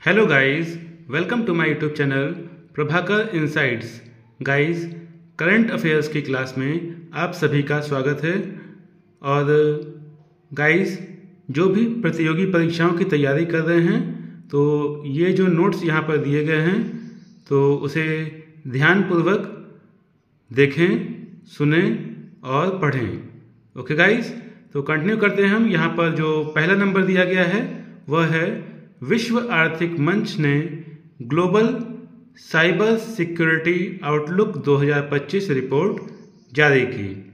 Hello guys, welcome to my YouTube channel Prabhakar insights. Guys, current affairs की class में आप सभी का स्वागत है। और गाइस, जो भी प्रतियोगी परीक्षाओं की तैयारी कर रहे हैं तो ये जो नोट्स यहाँ पर दिए गए हैं तो उसे ध्यानपूर्वक देखें, सुने और पढ़ें। ओके गाइस, तो कंटिन्यू करते हैं। हम यहाँ पर जो पहला नंबर दिया गया है वह है विश्व आर्थिक मंच ने global cyber security outlook 2025 report जारी की।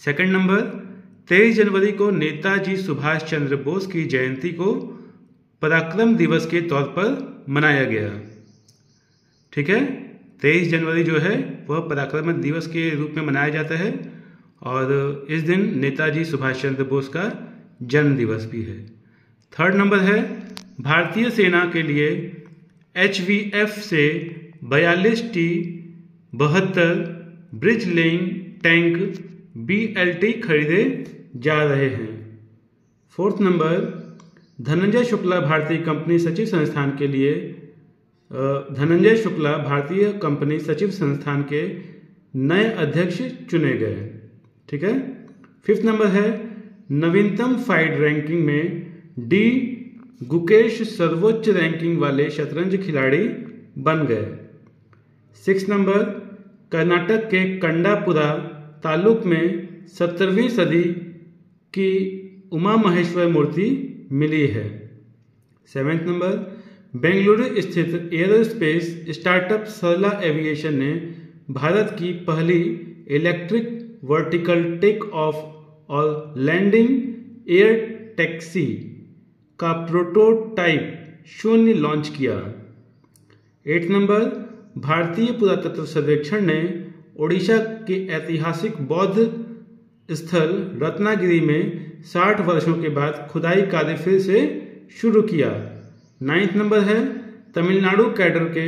सेकंड नंबर, 23 जनवरी को नेताजी सुभाष चंद्र बोस की जयंती को पराक्रम दिवस के तौर पर मनाया गया। ठीक है, 23 जनवरी जो है वह पराक्रम दिवस के रूप में मनाया जाता है और इस दिन नेताजी सुभाष चंद्र बोस का जन्म दिवस भी है। थर्ड नंबर है, भारतीय सेना के लिए HVF से 42 T-72 bridge laying tank BLT खरीदे जा रहे हैं। फोर्थ नंबर, धनंजय शुक्ला भारतीय कंपनी सचिव संस्थान के लिए धनंजय शुक्ला भारतीय कंपनी सचिव संस्थान के नए अध्यक्ष चुने गए। ठीक है। फिफ्थ नंबर है, नवीनतम फाइड रैंकिंग में डी गुकेश सर्वोच्च रैंकिंग वाले शतरंज खिलाड़ी बन गए। सिक्स नंबर, कर्नाटक के कंडापुरा तालुक में 17वीं सदी की उमा महेश्वर मूर्ति मिली है। सेवेंथ नंबर, बेंगलुरु स्थित एयरोस्पेस स्टार्टअप सरला एविएशन ने भारत की पहली इलेक्ट्रिक वर्टिकल टेक ऑफ और लैंडिंग एयर टैक्सी का प्रोटोटाइप शून्य लॉन्च किया। 8 नंबर, भारतीय पुरातत्व सर्वेक्षण ने ओडिशा के ऐतिहासिक बौद्ध स्थल रत्नागिरी में 60 वर्षों के बाद खुदाई कार्य फिर से शुरू किया। 9th नंबर है, तमिलनाडु कैडर के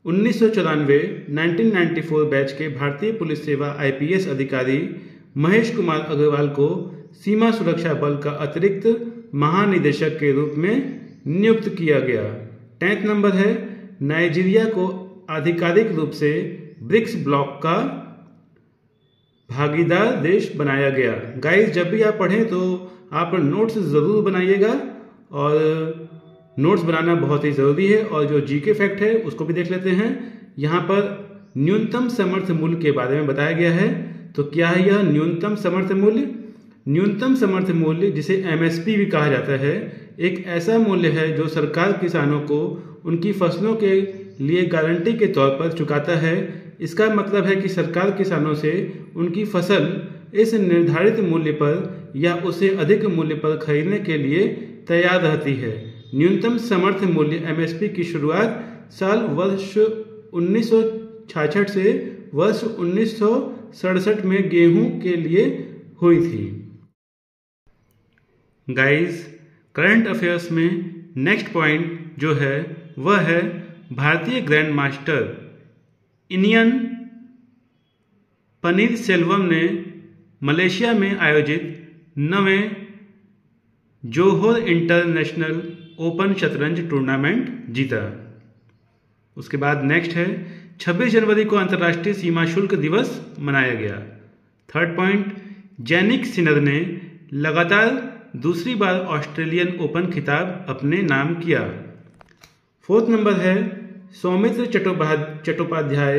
1994 बैच के भारतीय पुलिस सेवा IPS अधिकारी महेश कुमार अग्रवाल को सीमा सुरक्षा बल का अतिरिक्त महानिदेशक के रूप में नियुक्त किया गया। 10th नंबर है, नाइजीरिया को आधिकारिक रूप से ब्रिक्स ब्लॉक का भागीदार देश बनाया गया। गाइस, जब भी आप पढ़ें तो आप नोट्स ज़रूर बनाइएगा और नोट्स बनाना बहुत ही ज़रूरी है। और जो जीके फैक्ट है उसको भी देख लेते हैं। यहाँ पर न्यूनतम समर्थ मूल्य के बारे में बताया गया है। तो क्या है यह न्यूनतम समर्थ मूल्य? न्यूनतम समर्थ मूल्य, जिसे MSP भी कहा जाता है, एक ऐसा मूल्य है जो सरकार किसानों को उनकी फसलों के लिए गारंटी के तौर पर चुकाता है। इसका मतलब है कि सरकार किसानों से उनकी फसल इस निर्धारित मूल्य पर या उससे अधिक मूल्य पर खरीदने के लिए तैयार रहती है। न्यूनतम समर्थ मूल्य MSP की शुरुआत वर्ष 1966 से वर्ष 1967 में गेहूं के लिए हुई थी। गाइस, करंट अफेयर्स में नेक्स्ट पॉइंट जो है वह है भारतीय ग्रैंड मास्टर इनियन पनीरसेल्वम ने मलेशिया में आयोजित 9वें जोहोर इंटरनेशनल ओपन शतरंज टूर्नामेंट जीता। उसके बाद नेक्स्ट है, 26 जनवरी को अंतर्राष्ट्रीय सीमा शुल्क दिवस मनाया गया। थर्ड पॉइंट, जैनिक सिनर ने लगातार दूसरी बार ऑस्ट्रेलियन ओपन खिताब अपने नाम किया। फोर्थ नंबर है, Soumitra Chattopadhyay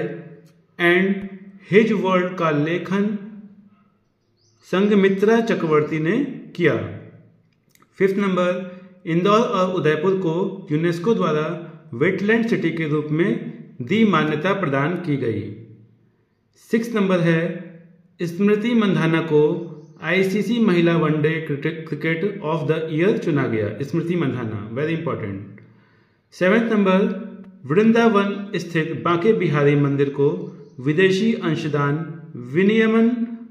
and his world का लेखन संघमित्रा चक्रवर्ती ने किया। फिफ्थ नंबर, इंदौर और उदयपुर को यूनेस्को द्वारा वेटलैंड सिटी के रूप में दी मान्यता प्रदान की गई। सिक्स नंबर है, स्मृति मंधाना को ICC महिला one day cricket of the year चुना गया। Smriti Mandhana, very important. 7th number, Vrindavan स्थित बांके बिहारी मंदिर को विदेशी अंशदान विनियमन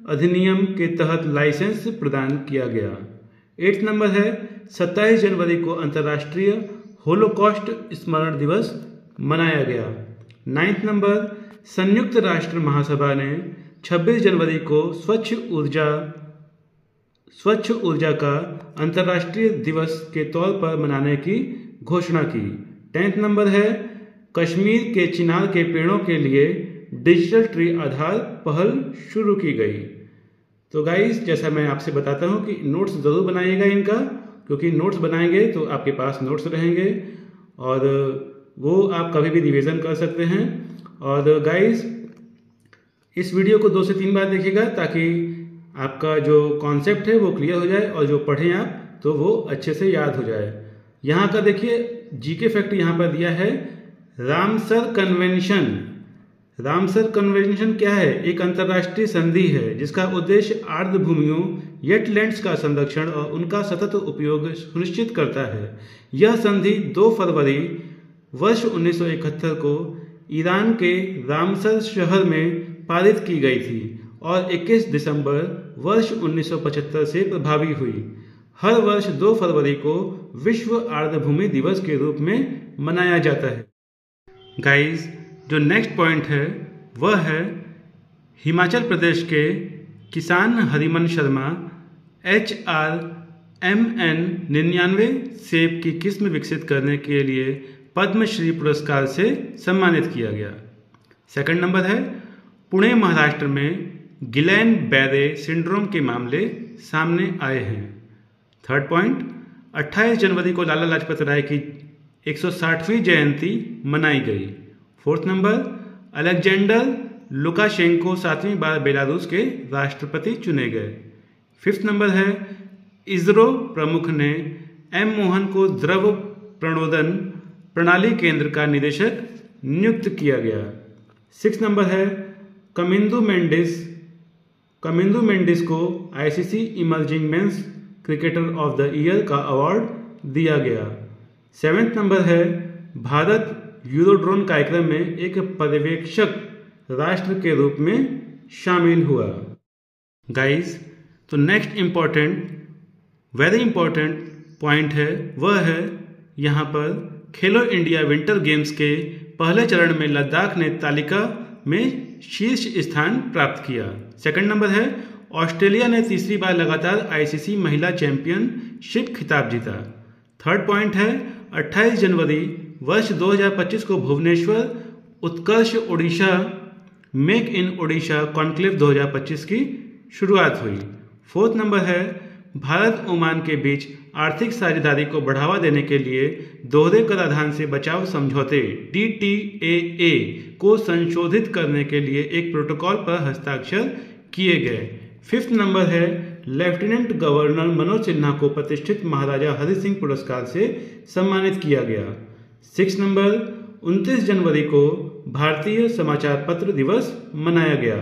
अधिनियम के तहत लाइसेंस प्रदान किया गया। 8th नंबर है, 27 जनवरी को अंतर्राष्ट्रीय होलोकॉस्ट स्मरण दिवस मनाया गया। 9th नंबर, संयुक्त राष्ट्र महासभा ने 26 जनवरी को स्वच्छ ऊर्जा का अंतर्राष्ट्रीय दिवस के तौर पर मनाने की घोषणा की। 10th नंबर है कश्मीर के चिनार के पेड़ों के लिए डिजिटल ट्री आधार पहल शुरू की गई। तो गाइस, जैसा मैं आपसे बताता हूँ कि नोट्स ज़रूर बनाइएगा इनका, क्योंकि नोट्स बनाएंगे तो आपके पास नोट्स रहेंगे और वो आप कभी भी रिवीजन कर सकते हैं। और गाइस, इस वीडियो को 2 से 3 बार देखिएगा ताकि आपका जो कॉन्सेप्ट है वो क्लियर हो जाए और जो पढ़ें आप तो वो अच्छे से याद हो जाए। यहाँ का देखिए जीके फैक्ट यहाँ पर दिया है। Ramsar convention. रामसर कन्वेंशन क्या है? एक अंतर्राष्ट्रीय संधि है जिसका उद्देश्य आर्द्र भूमियों वेटलैंड्स का संरक्षण और उनका सतत उपयोग सुनिश्चित करता है। यह संधि 2 फरवरी वर्ष 1971 को ईरान के रामसर शहर में पारित की गई थी और 21 दिसंबर वर्ष 1975 से प्रभावी हुई। हर वर्ष 2 फरवरी को विश्व आर्द्रभूमि दिवस के रूप में मनाया जाता है। गाइस, जो नेक्स्ट पॉइंट है वह है हिमाचल प्रदेश के किसान हरिमन शर्मा HRMN 99 सेब की किस्म विकसित करने के लिए पद्मश्री पुरस्कार से सम्मानित किया गया। 2nd नंबर है पुणे महाराष्ट्र में गिलेन बैरे सिंड्रोम के मामले सामने आए हैं। 3rd पॉइंट 28 जनवरी को लाला लाजपत राय की 160वीं जयंती मनाई गई। 4th नंबर अलेक्जेंडर लुकाशेंको 7वीं बार बेलारूस के राष्ट्रपति चुने गए। 5th नंबर है इसरो प्रमुख ने M मोहन को द्रव प्रणोदन प्रणाली केंद्र का निदेशक नियुक्त किया गया। 6th नंबर है कमिंदु मेंडिस को ICC emerging men's cricketer of the year का अवार्ड दिया गया। 7th नंबर है भारत यूरोड्रोन कार्यक्रम में एक पर्यवेक्षक राष्ट्र के रूप में शामिल हुआ। गाइस, तो नेक्स्ट वेरी इंपॉर्टेंट पॉइंट है वह है यहाँ पर खेलो इंडिया विंटर गेम्स के पहले चरण में लद्दाख ने तालिका में शीर्ष स्थान प्राप्त किया। 2nd नंबर है ऑस्ट्रेलिया ने 3री बार लगातार ICC महिला चैंपियनशिप खिताब जीता। 3rd पॉइंट है 28 जनवरी वर्ष 2025 को Bhubaneswar Utkarsh Odisha make in Odisha conclave 2025 की शुरुआत हुई। 4th नंबर है भारत ओमान के बीच आर्थिक साझेदारी को बढ़ावा देने के लिए दोहरे कराधान से बचाव समझौते DTAA को संशोधित करने के लिए एक प्रोटोकॉल पर हस्ताक्षर किए गए। 5th नंबर है लेफ्टिनेंट गवर्नर मनोज सिन्हा को प्रतिष्ठित महाराजा हरि सिंह पुरस्कार से सम्मानित किया गया। 6th नंबर 29 जनवरी को भारतीय समाचार पत्र दिवस मनाया गया।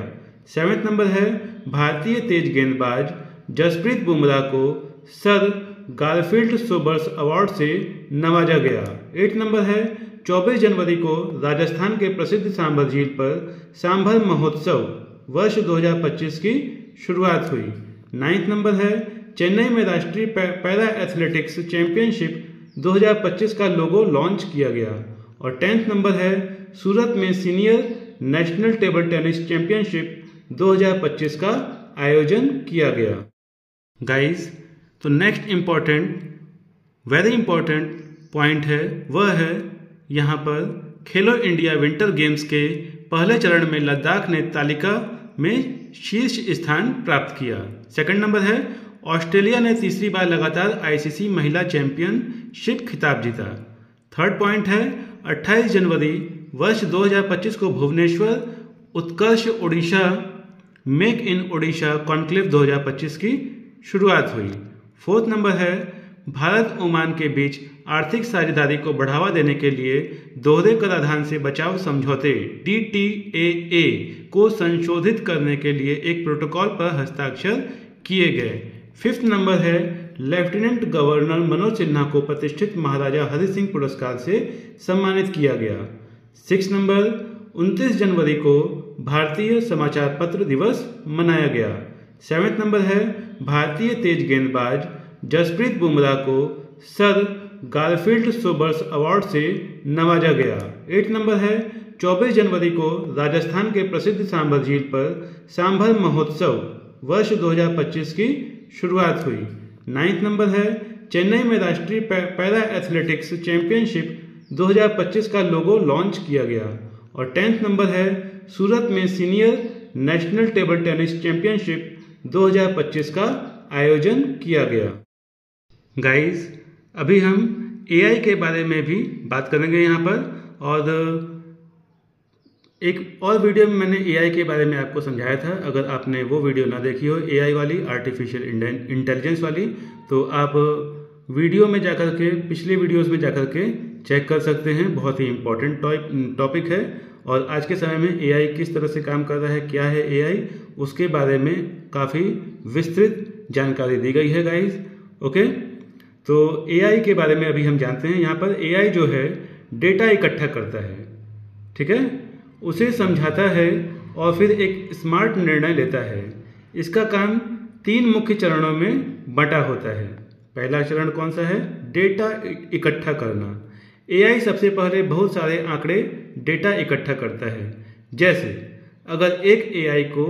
7th नंबर है भारतीय तेज गेंदबाज जसप्रीत बुमराह को सर गारफील्ड सोबर्स अवार्ड से नवाजा गया। 8th नंबर है 24 जनवरी को राजस्थान के प्रसिद्ध सांभर झील पर सांभर महोत्सव वर्ष 2025 की शुरुआत हुई। 9th नंबर है चेन्नई में राष्ट्रीय पैरा एथलेटिक्स चैंपियनशिप 2025 का लोगो लॉन्च किया गया। और 10th नंबर है सूरत में senior national table tennis championship 2025 का आयोजन किया गया। गाइस, तो नेक्स्ट वेरी इंपॉर्टेंट पॉइंट है वह है यहाँ पर खेलो इंडिया विंटर गेम्स के पहले चरण में लद्दाख ने तालिका में शीर्ष स्थान प्राप्त किया। 2nd नंबर है ऑस्ट्रेलिया ने 3री बार लगातार ICC महिला चैंपियनशिप खिताब जीता। 3rd पॉइंट है 28 जनवरी वर्ष 2025 को Bhubaneswar Utkarsh Odisha make in Odisha conclave 2025 की शुरुआत हुई। 4th नंबर है भारत ओमान के बीच आर्थिक साझेदारी को बढ़ावा देने के लिए दोहरे कराधान से बचाव समझौते DTAA को संशोधित करने के लिए एक प्रोटोकॉल पर हस्ताक्षर किए गए। 5th नंबर है लेफ्टिनेंट गवर्नर मनोज सिन्हा को प्रतिष्ठित महाराजा हरि सिंह पुरस्कार से सम्मानित किया गया। 6th नंबर 29 जनवरी को भारतीय समाचार पत्र दिवस मनाया गया। 7th नंबर है भारतीय तेज गेंदबाज जसप्रीत बुमराह को सर गारफील्ड सोबर्स अवार्ड से नवाजा गया। 8th नंबर है 24 जनवरी को राजस्थान के प्रसिद्ध सांभर झील पर सांभर महोत्सव वर्ष 2025 की शुरुआत हुई। 9th नंबर है चेन्नई में राष्ट्रीय पैरा एथलेटिक्स चैंपियनशिप 2025 का लोगो लॉन्च किया गया। और 10th नंबर है सूरत में senior national table tennis championship 2025 का आयोजन किया गया। गाइस, अभी हम एआई के बारे में भी बात करेंगे यहाँ पर। और एक और वीडियो में मैंने एआई के बारे में आपको समझाया था। अगर आपने वो वीडियो ना देखी हो एआई वाली, आर्टिफिशियल इंटेलिजेंस वाली, तो आप वीडियो में जाकर के, पिछले वीडियोस में जाकर के चेक कर सकते हैं। बहुत ही इम्पोर्टेंट टॉपिक है। और आज के समय में एआई किस तरह से काम कर रहा है, क्या है एआई, उसके बारे में काफ़ी विस्तृत जानकारी दी गई है गाइस। ओके, तो एआई के बारे में अभी हम जानते हैं। यहाँ पर एआई जो है डेटा इकट्ठा करता है, ठीक है, उसे समझाता है और फिर एक स्मार्ट निर्णय लेता है। इसका काम 3 मुख्य चरणों में बंटा होता है। पहला चरण कौन सा है? डेटा इकट्ठा करना। एआई सबसे पहले बहुत सारे आंकड़े डेटा इकट्ठा करता है। जैसे अगर एक एआई को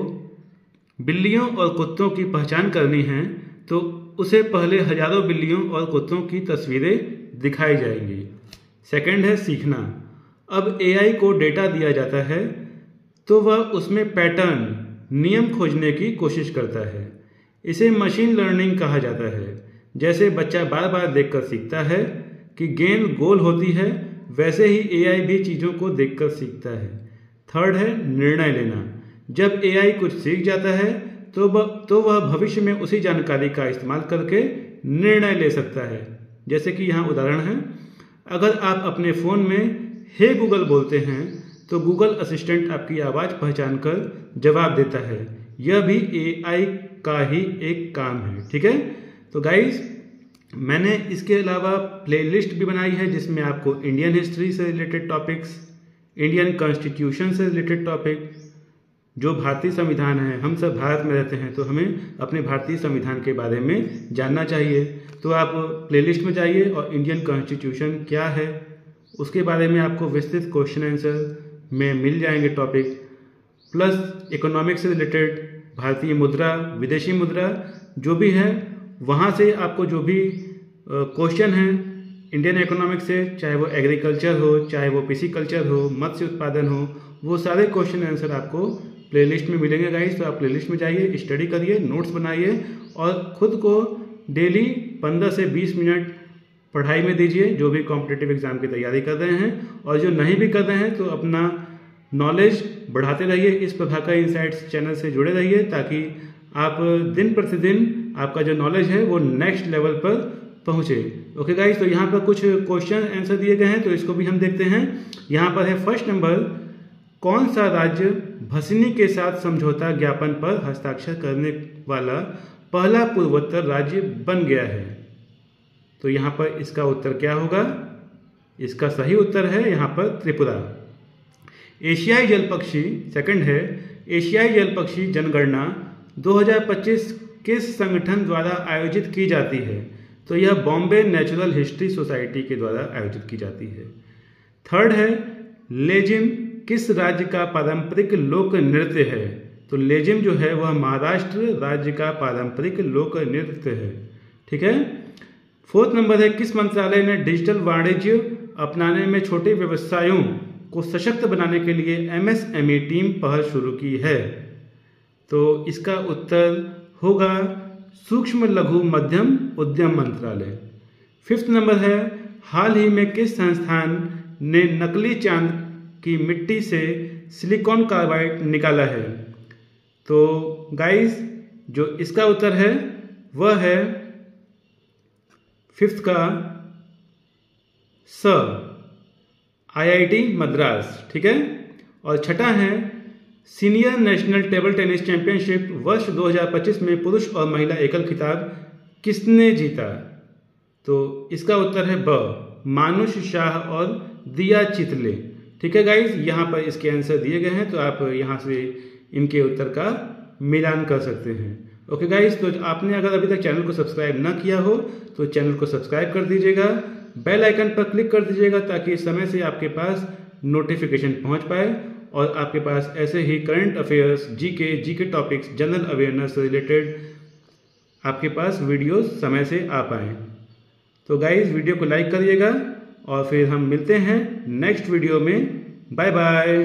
बिल्लियों और कुत्तों की पहचान करनी है तो उसे पहले हजारों बिल्लियों और कुत्तों की तस्वीरें दिखाई जाएंगी। सेकंड है सीखना। अब एआई को डेटा दिया जाता है तो वह उसमें पैटर्न, नियम खोजने की कोशिश करता है। इसे मशीन लर्निंग कहा जाता है। जैसे बच्चा बार बार देखकर सीखता है कि गेंद गोल होती है, वैसे ही एआई भी चीज़ों को देखकर सीखता है। थर्ड है निर्णय लेना। जब एआई कुछ सीख जाता है तो वह भविष्य में उसी जानकारी का इस्तेमाल करके निर्णय ले सकता है। जैसे कि यहाँ उदाहरण है, अगर आप अपने फ़ोन में हे गूगल बोलते हैं तो गूगल असिस्टेंट आपकी आवाज़ पहचान कर जवाब देता है। यह भी एआई का ही एक काम है, ठीक है। तो गाइस, मैंने इसके अलावा प्लेलिस्ट भी बनाई है जिसमें आपको इंडियन हिस्ट्री से रिलेटेड टॉपिक्स, इंडियन कॉन्स्टिट्यूशन से रिलेटेड टॉपिक, जो भारतीय संविधान है, हम सब भारत में रहते हैं तो हमें अपने भारतीय संविधान के बारे में जानना चाहिए। तो आप प्लेलिस्ट में जाइए और इंडियन कॉन्स्टिट्यूशन क्या है उसके बारे में आपको विस्तृत क्वेश्चन आंसर में मिल जाएंगे टॉपिक। प्लस इकोनॉमिक्स से रिलेटेड भारतीय मुद्रा, विदेशी मुद्रा जो भी है, वहाँ से आपको जो भी क्वेश्चन है इंडियन इकोनॉमिक्स से, चाहे वो एग्रीकल्चर हो, चाहे वो पिसीकल्चर हो, मत्स्य उत्पादन हो, वो सारे क्वेश्चन आंसर आपको प्लेलिस्ट में मिलेंगे गाइस। तो आप प्लेलिस्ट में जाइए, स्टडी करिए, नोट्स बनाइए और खुद को डेली 15 से 20 मिनट पढ़ाई में दीजिए, जो भी कॉम्पिटिटिव एग्जाम की तैयारी कर रहे हैं। और जो नहीं भी कर रहे हैं तो अपना नॉलेज बढ़ाते रहिए। इस प्रभाकर इनसाइट्स चैनल से जुड़े रहिए ताकि आप दिन प्रतिदिन आपका जो नॉलेज है वो नेक्स्ट लेवल पर पहुँचे। ओके गाइस, तो यहाँ पर कुछ क्वेश्चन आंसर दिए गए हैं तो इसको भी हम देखते हैं। यहाँ पर है फर्स्ट नंबर, कौन सा राज्य भसिनी के साथ समझौता ज्ञापन पर हस्ताक्षर करने वाला पहला पूर्वोत्तर राज्य बन गया है? तो यहाँ पर इसका उत्तर क्या होगा? इसका सही उत्तर है यहाँ पर त्रिपुरा। एशियाई जल पक्षी, सेकंड है, एशियाई जल पक्षी जनगणना 2025 किस संगठन द्वारा आयोजित की जाती है? तो यह बॉम्बे नेचुरल हिस्ट्री सोसाइटी के द्वारा आयोजित की जाती है। थर्ड है, लेजिम किस राज्य का पारंपरिक लोक नृत्य है? तो लेजिम जो है वह महाराष्ट्र राज्य का पारंपरिक लोक नृत्य है, ठीक है। फोर्थ नंबर है, किस मंत्रालय ने डिजिटल वाणिज्य अपनाने में छोटे व्यवसायों को सशक्त बनाने के लिए एमएसएमई टीम पहल शुरू की है? तो इसका उत्तर होगा सूक्ष्म लघु मध्यम उद्यम मंत्रालय। फिफ्थ नंबर है, हाल ही में किस संस्थान ने नकली चांद की मिट्टी से सिलिकॉन कार्बाइड निकाला है? तो गाइस, जो इसका उत्तर है वह है फिफ्थ का स, आईआईटी मद्रास, ठीक है। और छठा है, senior national table tennis championship वर्ष 2025 में पुरुष और महिला एकल खिताब किसने जीता? तो इसका उत्तर है ब, मानुष शाह और दिया चितले, ठीक है गाइज। यहाँ पर इसके आंसर दिए गए हैं तो आप यहाँ से इनके उत्तर का मिलान कर सकते हैं। ओके गाइज, तो आपने अगर अभी तक चैनल को सब्सक्राइब ना किया हो तो चैनल को सब्सक्राइब कर दीजिएगा, बेल आइकन पर क्लिक कर दीजिएगा ताकि समय से आपके पास नोटिफिकेशन पहुंच पाए और आपके पास ऐसे ही current affairs, GK topics, general awareness से रिलेटेड आपके पास वीडियोस समय से आ पाएँ। तो गाइस वीडियो को लाइक करिएगा और फिर हम मिलते हैं नेक्स्ट वीडियो में। Bye bye.